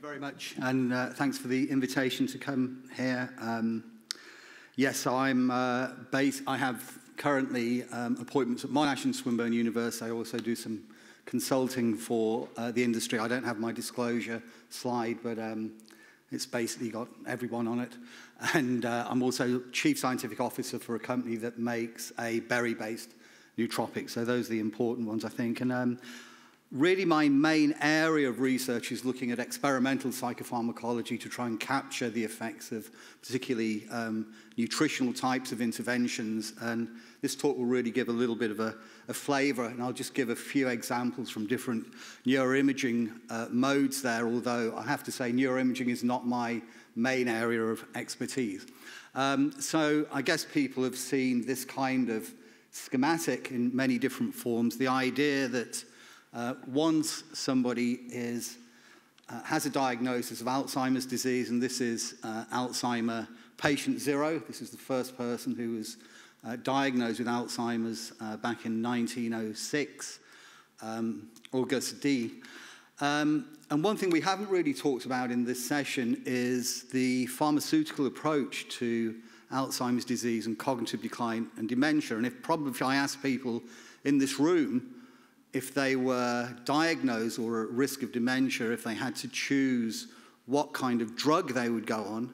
very much, and thanks for the invitation to come here. Yes, I have currently appointments at Monash and Swinburne University. I also do some consulting for the industry. I don't have my disclosure slide, but it's basically got everyone on it. And I'm also Chief Scientific Officer for a company that makes a berry-based nootropic. So those are the important ones, I think. And really my main area of research is looking at experimental psychopharmacology to try and capture the effects of particularly nutritional types of interventions. And this talk will really give a little bit of a flavor, and I'll just give a few examples from different neuroimaging modes there, although I have to say neuroimaging is not my main area of expertise. So I guess people have seen this kind of schematic in many different forms. The idea that once somebody has a diagnosis of Alzheimer's disease, and this is Alzheimer patient 0. This is the first person who was diagnosed with Alzheimer's back in 1906, August D. And one thing we haven't really talked about in this session is the pharmaceutical approach to Alzheimer's disease and cognitive decline and dementia. And if I ask people in this room if they were diagnosed or at risk of dementia, if they had to choose what kind of drug they would go on,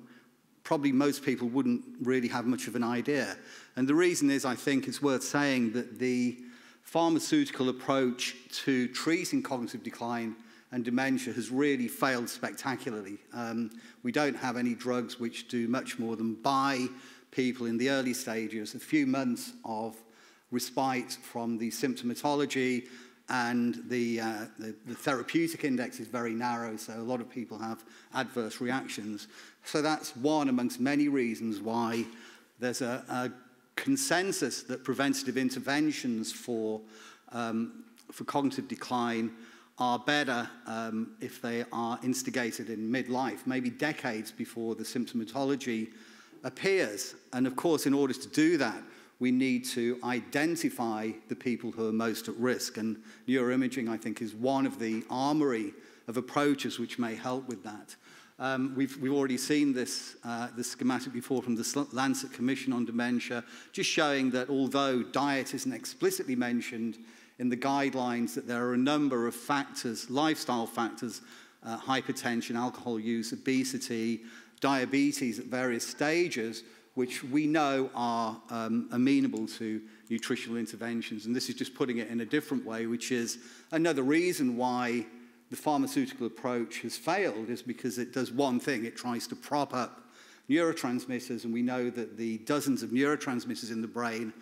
probably most people wouldn't really have much of an idea. And the reason is, I think it's worth saying that the pharmaceutical approach to treating cognitive decline and dementia has really failed spectacularly. We don't have any drugs which do much more than buy people in the early stages a few months of respite from the symptomatology, and the therapeutic index is very narrow, so a lot of people have adverse reactions. So that's one amongst many reasons why there's a consensus that preventative interventions for cognitive decline are better if they are instigated in midlife, maybe decades before the symptomatology appears. And of course, in order to do that, we need to identify the people who are most at risk. And neuroimaging, I think, is one of the armory of approaches which may help with that. We've already seen this schematic before from the Lancet Commission on Dementia, just showing that although diet isn't explicitly mentioned in the guidelines, that there are a number of factors, lifestyle factors, hypertension, alcohol use, obesity, diabetes at various stages, which we know are amenable to nutritional interventions. And this is just putting it in a different way, which is another reason why the pharmaceutical approach has failed, is because it does one thing. It tries to prop up neurotransmitters, and we know that the dozens of neurotransmitters in the brain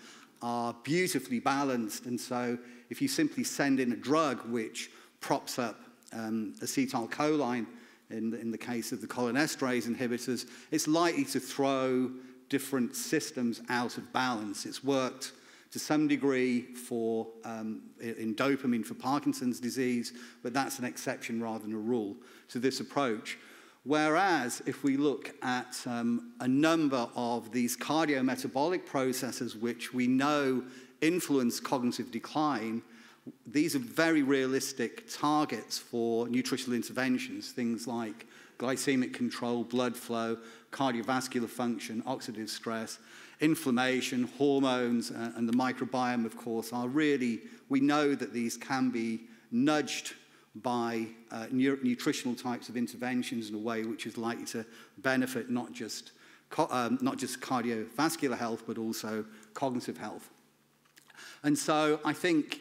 are beautifully balanced. And so if you simply send in a drug which props up acetylcholine, in the case of the cholinesterase inhibitors, it's likely to throw different systems out of balance. It's worked to some degree in dopamine for Parkinson's disease, but that's an exception rather than a rule to this approach. Whereas if we look at a number of these cardiometabolic processes which we know influence cognitive decline, these are very realistic targets for nutritional interventions, things like glycemic control, blood flow, cardiovascular function, oxidative stress, inflammation, hormones, and the microbiome, of course, are really, we know that these can be nudged by nutritional types of interventions in a way which is likely to benefit not just cardiovascular health, but also cognitive health. And so I think,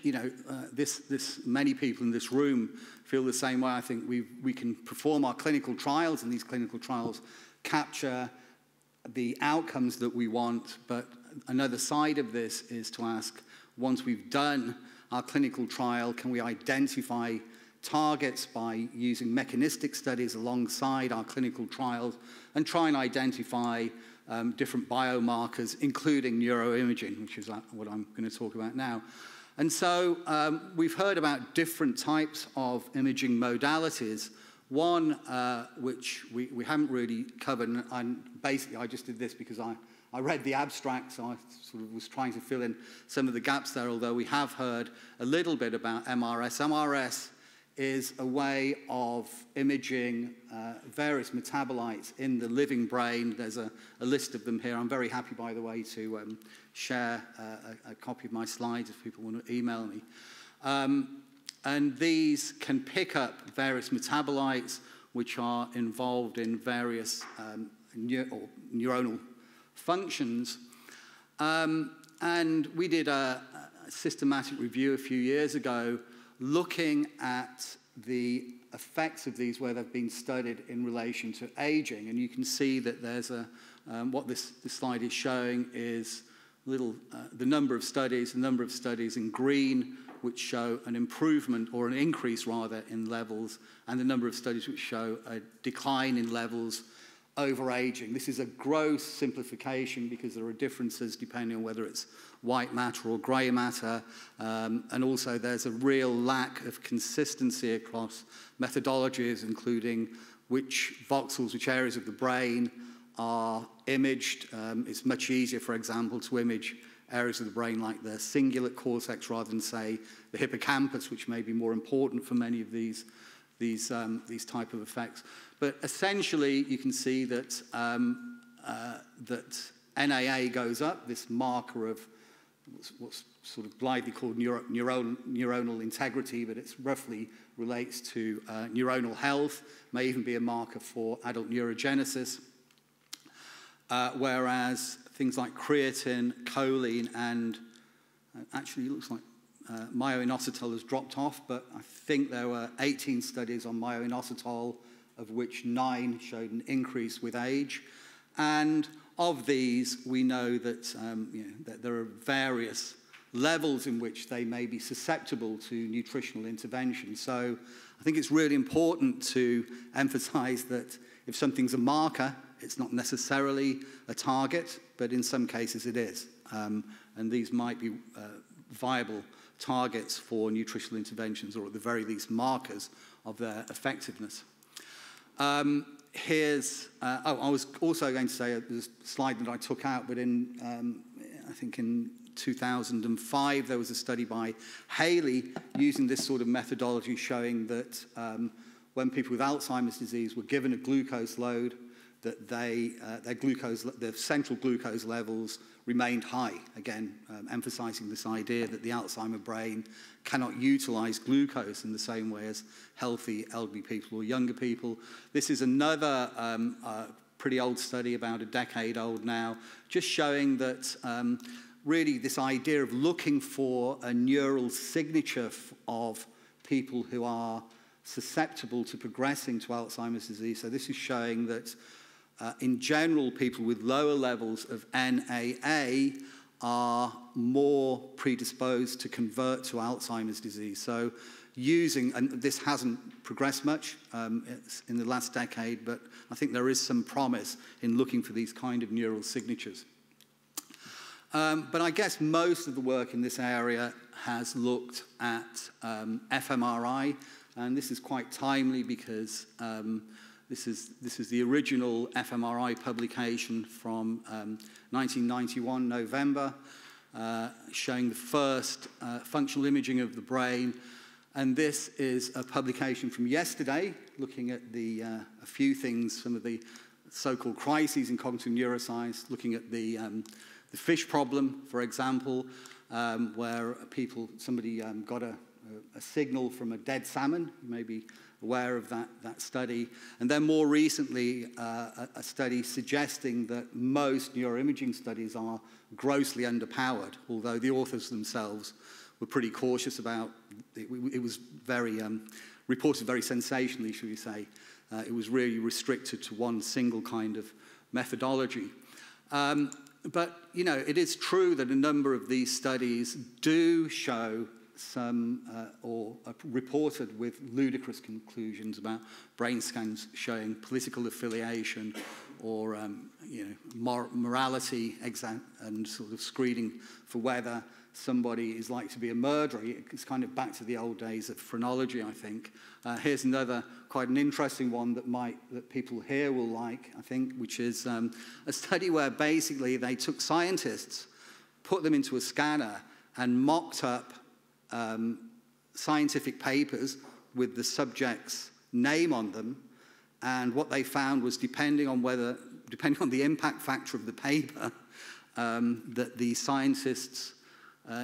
many people in this room feel the same way. I think we can perform our clinical trials, and these clinical trials capture the outcomes that we want. But another side of this is to ask, once we've done our clinical trial, can we identify targets by using mechanistic studies alongside our clinical trials and try and identify different biomarkers, including neuroimaging, which is what I'm going to talk about now. And so we've heard about different types of imaging modalities. One which we haven't really covered, and basically I just did this because I read the abstract, so I sort of was trying to fill in some of the gaps there, although we have heard a little bit about MRS. MRS is a way of imaging various metabolites in the living brain. There's a list of them here. I'm very happy, by the way, to share a copy of my slides if people want to email me. And these can pick up various metabolites which are involved in various neuronal functions. And we did a systematic review a few years ago looking at the effects of these where they've been studied in relation to aging. And you can see that there's what this slide is showing is the number of studies in green which show an improvement or an increase rather in levels, and the number of studies which show a decline in levels over aging. This is a gross simplification because there are differences depending on whether it's white matter or grey matter, and also there's a real lack of consistency across methodologies, including which voxels, which areas of the brain are imaged. It's much easier, for example, to image areas of the brain like the cingulate cortex rather than, say, the hippocampus, which may be more important for many of these type of effects. But essentially, you can see that that NAA goes up, this marker of what's sort of blithely called neuronal integrity, but it roughly relates to neuronal health, may even be a marker for adult neurogenesis, whereas things like creatine, choline, and actually it looks like myoinositol has dropped off, but I think there were 18 studies on myoinositol, of which 9 showed an increase with age. And of these, we know that, that there are various levels in which they may be susceptible to nutritional intervention. So I think it's really important to emphasize that if something's a marker, it's not necessarily a target, but in some cases it is. And these might be viable targets for nutritional interventions, or at the very least markers of their effectiveness. I was also going to say there's a slide that I took out, but I think in 2005 there was a study by Haley using this sort of methodology showing that when people with Alzheimer's disease were given a glucose load, that their central glucose levels remained high, again emphasizing this idea that the Alzheimer brain cannot utilize glucose in the same way as healthy elderly people or younger people. This is another pretty old study, about a decade old now, just showing that really this idea of looking for a neural signature of people who are susceptible to progressing to Alzheimer's disease. So this is showing that in general, people with lower levels of NAA are more predisposed to convert to Alzheimer's disease. So and this hasn't progressed much in the last decade, but I think there is some promise in looking for these kind of neural signatures. But I guess most of the work in this area has looked at fMRI, and this is quite timely because this is the original fMRI publication from 1991, November, showing the first functional imaging of the brain. And this is a publication from yesterday, looking at a few things, some of the so-called crises in cognitive neuroscience, looking at the fish problem, for example, where somebody got a signal from a dead salmon. You may be aware of that study. And then more recently, a study suggesting that most neuroimaging studies are grossly underpowered, although the authors themselves were pretty cautious about it. It was reported very sensationally, should we say. It was really restricted to one single kind of methodology. But, it is true that a number of these studies do show or are reported with ludicrous conclusions about brain scans showing political affiliation or morality and sort of screening for whether somebody is likely to be a murderer. It's kind of back to the old days of phrenology, I think. Here's another quite an interesting one that people here will like, I think, which is a study where basically they took scientists, put them into a scanner, and mocked up scientific papers with the subject's name on them, and what they found was depending on the impact factor of the paper, that the scientists'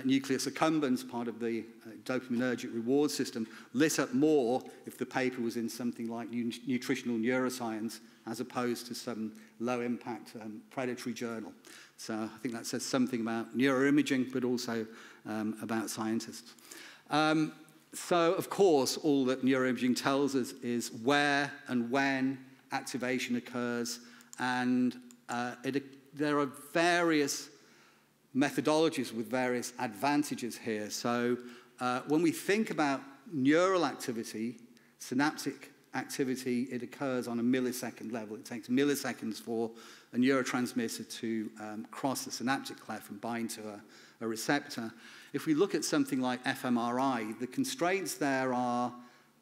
nucleus accumbens, part of the dopaminergic reward system, lit up more if the paper was in something like nutritional neuroscience as opposed to some low-impact predatory journal. So I think that says something about neuroimaging, but also about scientists. So, of course, all that neuroimaging tells us is where and when activation occurs, and there are various methodologies with various advantages here. So when we think about neural activity, synaptic activity, it occurs on a millisecond level. It takes milliseconds for a neurotransmitter to cross the synaptic cleft and bind to a receptor. If we look at something like fMRI, the constraints there are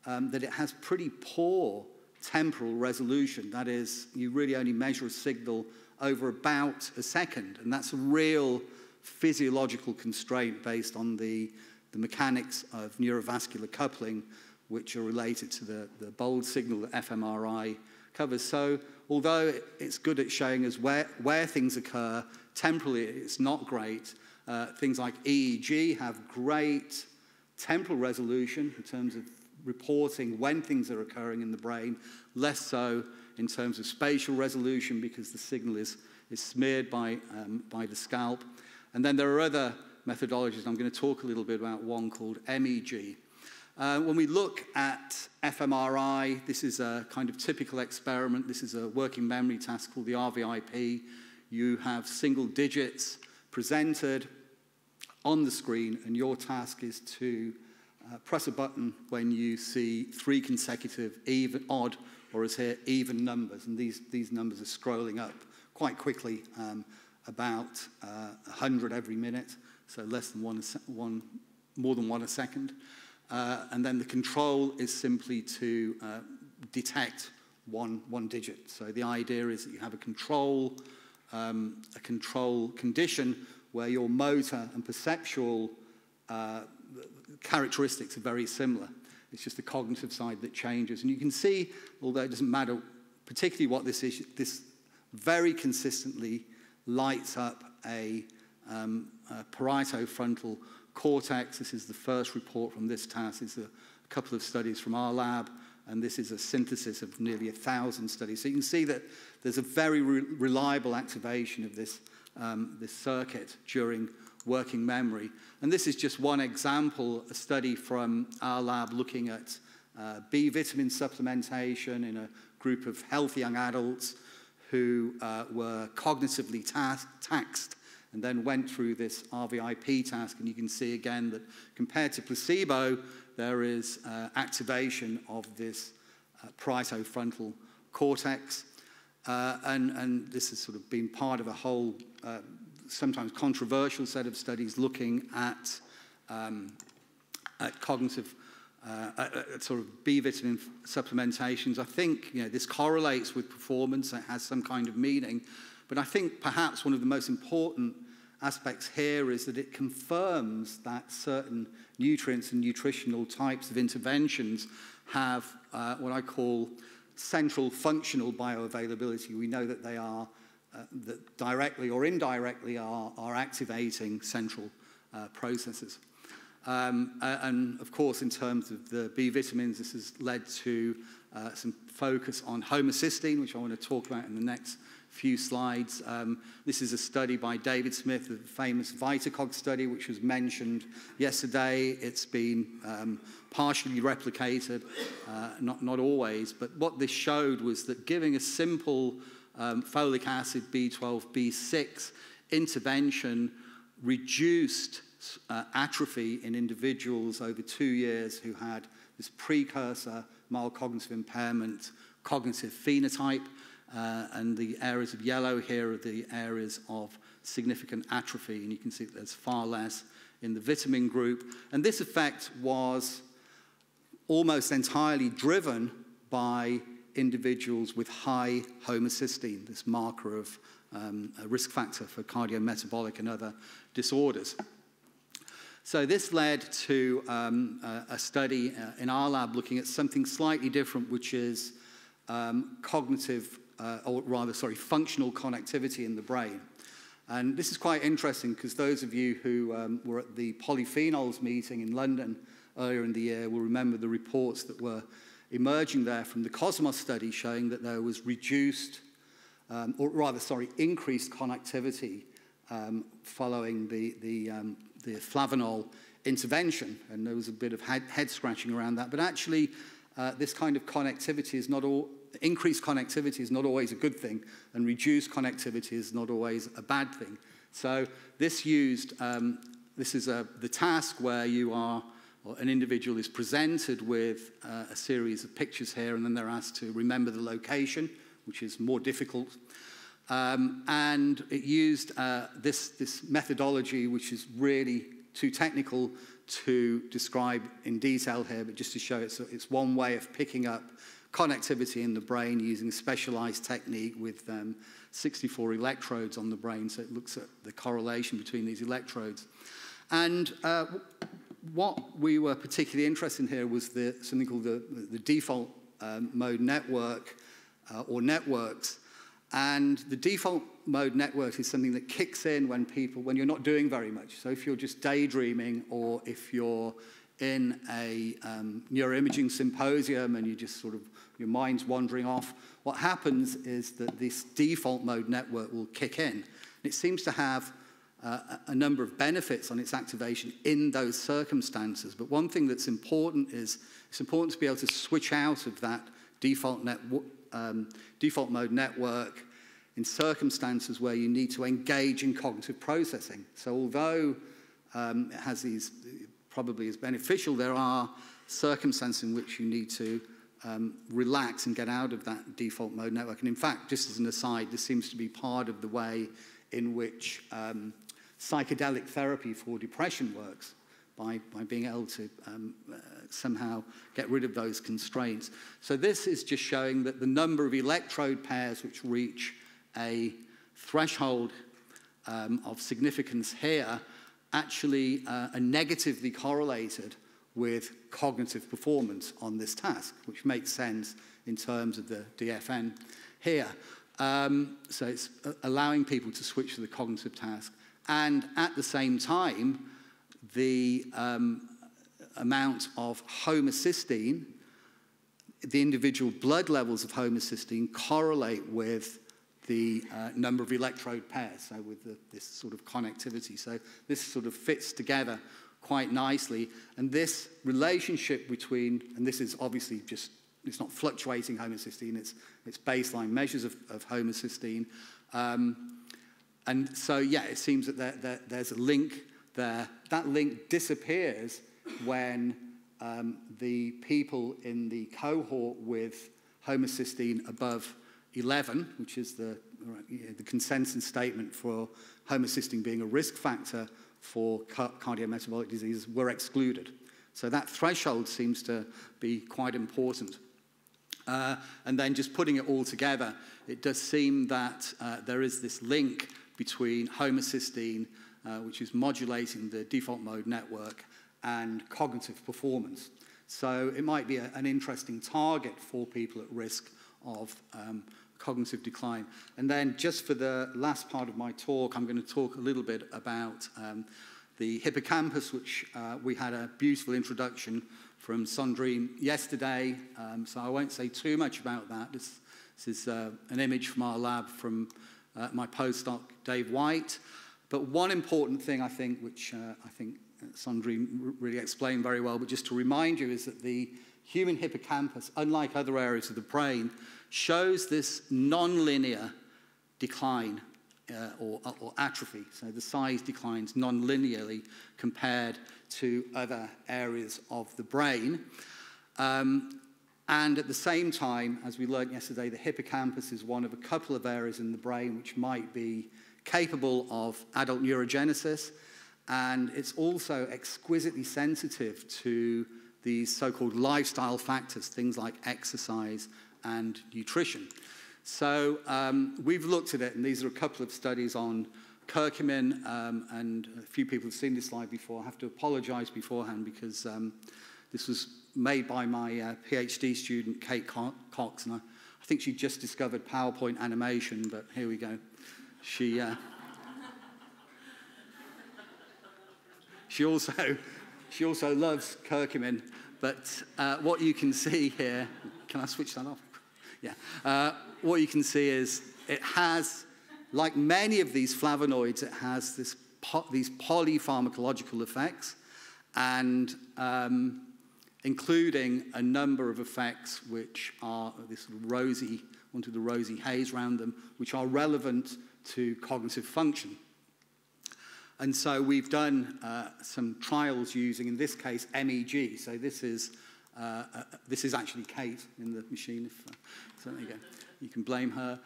that it has pretty poor temporal resolution. That is, you really only measure a signal over about a second, and that's a real physiological constraint based on the mechanics of neurovascular coupling, which are related to the bold signal that fMRI covers. So although it's good at showing us where things occur, temporally it's not great. Things like EEG have great temporal resolution in terms of reporting when things are occurring in the brain, less so in terms of spatial resolution because the signal is smeared by the scalp. And then there are other methodologies. I'm going to talk a little bit about one called MEG. When we look at fMRI, this is a kind of typical experiment. This is a working memory task called the RVIP. You have single digits presented on the screen, and your task is to press a button when you see 3 consecutive even, odd, or as here, even numbers. And these numbers are scrolling up quite quickly, about 100 every minute, so less than more than one a second. And then the control is simply to detect one digit. So the idea is that you have a control condition where your motor and perceptual characteristics are very similar. It's just the cognitive side that changes. And you can see, although it doesn't matter particularly what this is, this very consistently lights up a parieto-frontal cortex. This is the first report from this task. It's a couple of studies from our lab, and this is a synthesis of nearly 1,000 studies. So you can see that there's a very reliable activation of this circuit during working memory. And this is just one example, a study from our lab looking at B vitamin supplementation in a group of healthy young adults who were cognitively taxed and then went through this RVIP task. And you can see again that compared to placebo, there is activation of this parieto-frontal cortex. And this has sort of been part of a whole, sometimes controversial set of studies looking at cognitive, sort of B vitamin supplementations. I think this correlates with performance. It has some kind of meaning. But I think perhaps one of the most important aspects here is that it confirms that certain nutrients and nutritional types of interventions have what I call central functional bioavailability. We know that they are, that directly or indirectly are activating central processes. And of course, in terms of the B vitamins, this has led to some focus on homocysteine, which I want to talk about in the next few slides. This is a study by David Smith, the famous VitaCog study, which was mentioned yesterday. It's been partially replicated, not always, but what this showed was that giving a simple folic acid B12, B6 intervention reduced atrophy in individuals over 2 years who had this precursor mild cognitive impairment, cognitive phenotype, and the areas of yellow here are the areas of significant atrophy, and you can see that there's far less in the vitamin group. And this effect was almost entirely driven by individuals with high homocysteine, this marker of a risk factor for cardiometabolic and other disorders. So this led to a study in our lab looking at something slightly different, which is functional connectivity in the brain. And this is quite interesting because those of you who were at the polyphenols meeting in London earlier in the year will remember the reports that were emerging there from the Cosmos study showing that there was increased connectivity following the flavanol intervention, and there was a bit of head scratching around that. But actually, this kind of connectivity is not all. Increased connectivity is not always a good thing, and reduced connectivity is not always a bad thing. So this used the task where an individual is presented with a series of pictures here, and then they're asked to remember the location, which is more difficult. And it used this methodology, which is really too technical to describe in detail here, but just to show it's one way of picking up connectivity in the brain using a specialized technique with 64 electrodes on the brain. So it looks at the correlation between these electrodes. And what we were particularly interested in here was something called the default mode network or networks. And the default mode network is something that kicks in when you're not doing very much. So if you're just daydreaming, or if you're in a neuroimaging symposium and you just your mind's wandering off, what happens is that this default mode network will kick in. And it seems to have a number of benefits on its activation in those circumstances. But one thing that's important is it's important to be able to switch out of that default mode network in circumstances where you need to engage in cognitive processing. So although it has probably is beneficial, there are circumstances in which you need to relax and get out of that default mode network. And in fact, just as an aside, this seems to be part of the way in which psychedelic therapy for depression works, by being able to somehow get rid of those constraints. So this is just showing that the number of electrode pairs which reach a threshold of significance here actually are negatively correlated with cognitive performance on this task, which makes sense in terms of the DFN here. So it's allowing people to switch to the cognitive task. And at the same time, the amount of homocysteine, the individual blood levels of homocysteine correlate with the number of electrode pairs, so with this sort of connectivity. So this sort of fits together quite nicely. And this relationship between, and this is obviously just, it's not fluctuating homocysteine, it's baseline measures of homocysteine. And so, yeah, it seems that there's a link there. That link disappears when the people in the cohort with homocysteine above 11, which is the consensus statement for homocysteine being a risk factor for cardiometabolic diseases, were excluded. So that threshold seems to be quite important. And then just putting it all together, it does seem that there is this link between homocysteine, which is modulating the default mode network, and cognitive performance. So it might be an interesting target for people at risk of cognitive decline. And then just for the last part of my talk, I'm going to talk a little bit about the hippocampus, which we had a beautiful introduction from Sandrine yesterday. So I won't say too much about that. This is an image from our lab from my postdoc, Dave White. But one important thing, I think, which I think Sandrine really explained very well, but just to remind you, is that the human hippocampus, unlike other areas of the brain, shows this non-linear decline or atrophy. So the size declines non-linearly compared to other areas of the brain. And at the same time, as we learned yesterday, the hippocampus is one of a couple of areas in the brain which might be capable of adult neurogenesis, and it's also exquisitely sensitive to these so-called lifestyle factors, things like exercise and nutrition. So we've looked at it, and these are a couple of studies on curcumin, and a few people have seen this slide before. I have to apologize beforehand because this was made by my PhD student, Kate Cox, and I think she just discovered PowerPoint animation, but here we go. She also loves curcumin, but what you can see here, can I switch that off? Yeah. What you can see is it has, like many of these flavonoids, it has these polypharmacological effects, and including a number of effects which are this sort of rosy, onto the rosy haze around them, which are relevant to cognitive function. And so we've done some trials using, in this case, MEG. So this is actually Kate in the machine. So there you go. You can blame her.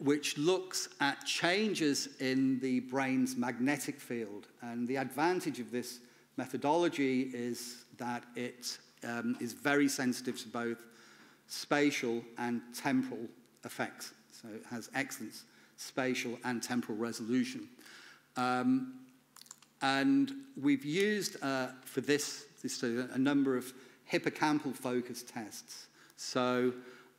Which looks at changes in the brain's magnetic field. And the advantage of this methodology is that it is very sensitive to both spatial and temporal effects. So it has excellent spatial and temporal resolution. And we've used for this study a number of hippocampal focus tests. So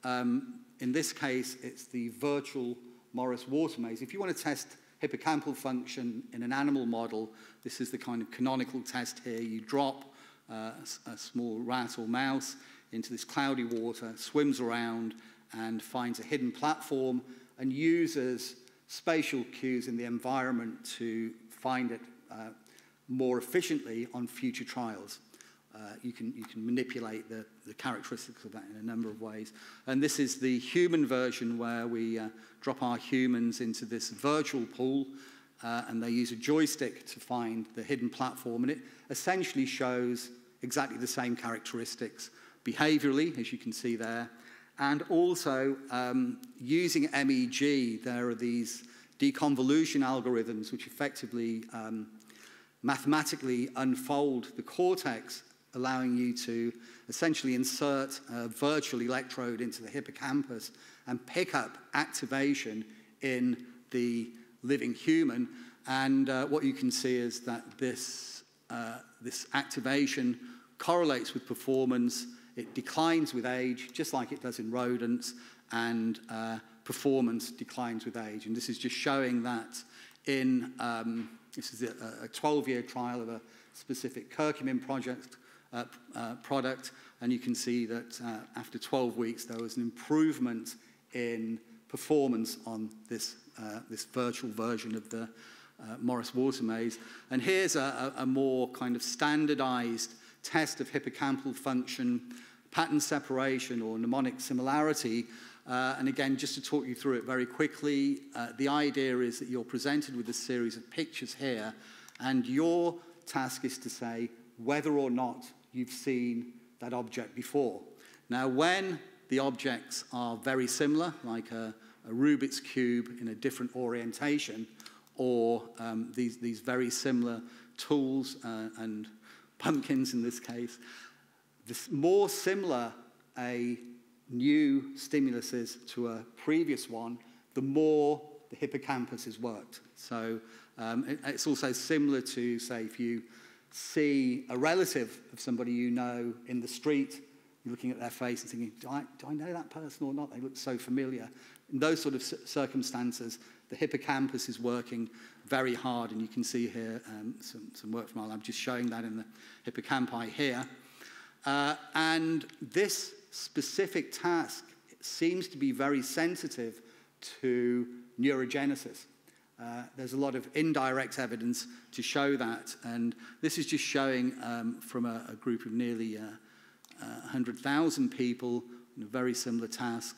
in this case, it's the virtual Morris water maze. If you want to test hippocampal function in an animal model, this is the kind of canonical test here. You drop a small rat or mouse into this cloudy water, swims around, and finds a hidden platform, and uses spatial cues in the environment to find it more efficiently on future trials. You can manipulate the characteristics of that in a number of ways. And this is the human version where we drop our humans into this virtual pool, and they use a joystick to find the hidden platform. And it essentially shows exactly the same characteristics behaviorally, as you can see there. And also, using MEG, there are these deconvolution algorithms which effectively mathematically unfold the cortex, allowing you to essentially insert a virtual electrode into the hippocampus and pick up activation in the living human. And what you can see is that this activation correlates with performance. It declines with age, just like it does in rodents, and performance declines with age. And this is just showing that in, this is a 12-year trial of a specific curcumin product, and you can see that after 12 weeks there was an improvement in performance on this virtual version of the Morris water maze. And here's a more kind of standardized test of hippocampal function, pattern separation or mnemonic similarity. And again, just to talk you through it very quickly, the idea is that you're presented with a series of pictures here, and your task is to say whether or not you've seen that object before. Now, when the objects are very similar, like a Rubik's Cube in a different orientation, or these very similar tools and pumpkins in this case, the more similar a new stimulus is to a previous one, the more the hippocampus has worked. So it's also similar to, say, if you see a relative of somebody you know in the street, you're looking at their face and thinking, do I know that person or not? They look so familiar. In those sort of circumstances, the hippocampus is working very hard, and you can see here some work from our lab just showing that in the hippocampi here. And this specific task seems to be very sensitive to neurogenesis. There's a lot of indirect evidence to show that, and this is just showing from a group of nearly 100,000 people in a very similar task,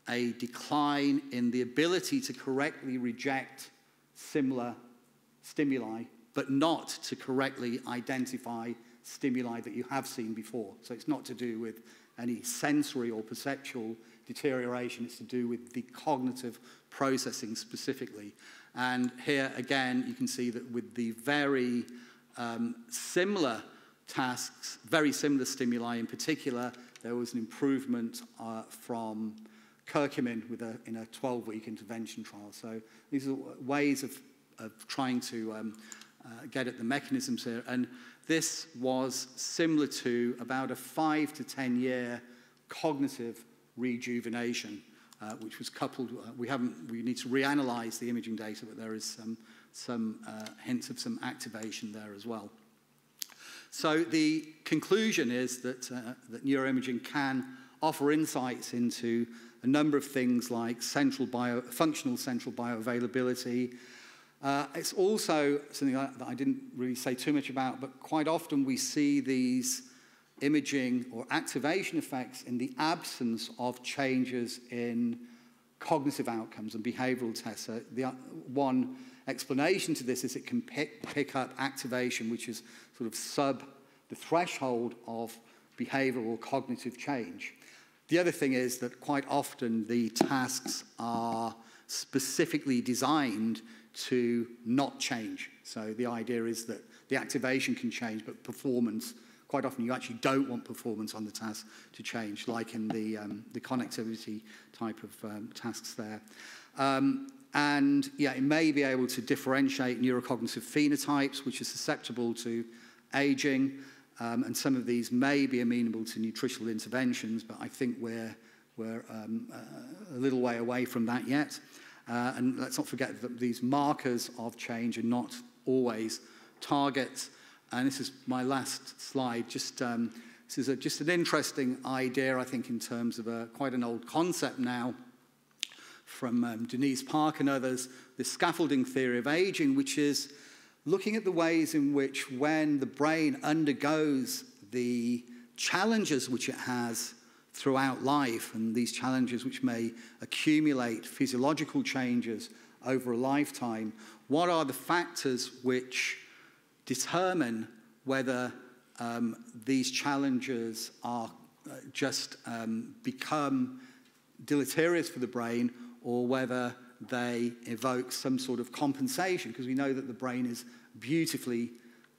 a decline in the ability to correctly reject similar stimuli, but not to correctly identify stimuli that you have seen before. So it's not to do with any sensory or perceptual deterioration, it's to do with the cognitive processing specifically. And here again, you can see that with the very similar tasks, very similar stimuli in particular, there was an improvement from curcumin in a 12-week intervention trial. So these are ways of trying to get at the mechanisms here. And this was similar to about a 5 to 10 year cognitive rejuvenation, which was coupled. We need to reanalyze the imaging data, but there is some hints of some activation there as well. So the conclusion is that neuroimaging can offer insights into a number of things like functional central bioavailability. It's also something that I didn't really say too much about, but quite often we see these imaging or activation effects in the absence of changes in cognitive outcomes and behavioral tests. So one explanation to this is it can pick up activation which is sort of sub the threshold of behavioral or cognitive change. The other thing is that quite often the tasks are specifically designed to not change. So the idea is that the activation can change, but performance, quite often you actually don't want performance on the task to change, like in the connectivity type of tasks there. And yeah, it may be able to differentiate neurocognitive phenotypes, which are susceptible to aging, and some of these may be amenable to nutritional interventions, but I think we're a little way away from that yet. And let's not forget that these markers of change are not always targets. And this is my last slide. This is just an interesting idea, I think, in terms of quite an old concept now from Denise Park and others, the scaffolding theory of aging, which is looking at the ways in which when the brain undergoes the challenges which it has throughout life, and these challenges which may accumulate physiological changes over a lifetime, what are the factors which determine whether these challenges are just become deleterious for the brain, or whether they evoke some sort of compensation, because we know that the brain is beautifully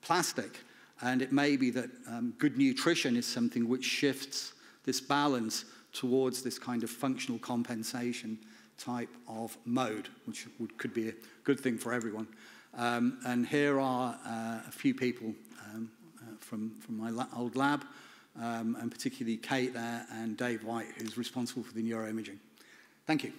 plastic, and it may be that good nutrition is something which shifts this balance towards this kind of functional compensation type of mode, which could be a good thing for everyone. And here are a few people from my old lab, and particularly Kate there and Dave White, who's responsible for the neuroimaging. Thank you.